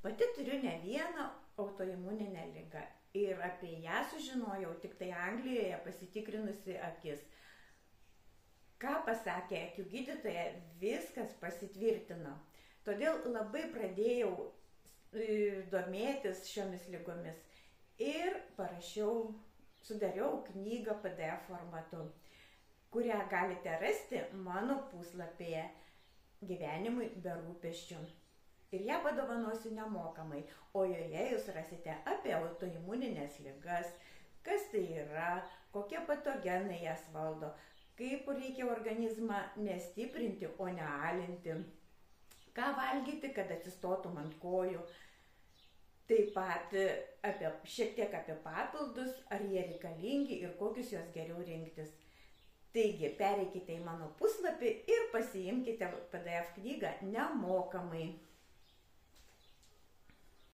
Pati turiu ne vieną autoimuninę ligą ir apie ją sužinojau tik tai Anglijoje pasitikrinusi akis. Ką pasakė akių gydytoja, viskas pasitvirtino. Todėl labai pradėjau domėtis šiomis ligomis ir sudariau knygą PDF formatu, kurią galite rasti mano puslapyje Gyvenimui be rūpesčių. Ir ją padovanosiu nemokamai, o joje jūs rasite apie autoimuninės ligas, kas tai yra, kokie patogenai jas valdo, kaip reikia organizmą nestiprinti, o ne alinti, ką valgyti, kad atsistotum ant kojų. Taip pat šiek tiek apie papildus, ar jie reikalingi ir kokius juos geriau rinktis. Taigi, pereikite į mano puslapį ir pasiimkite PDF knygą nemokamai.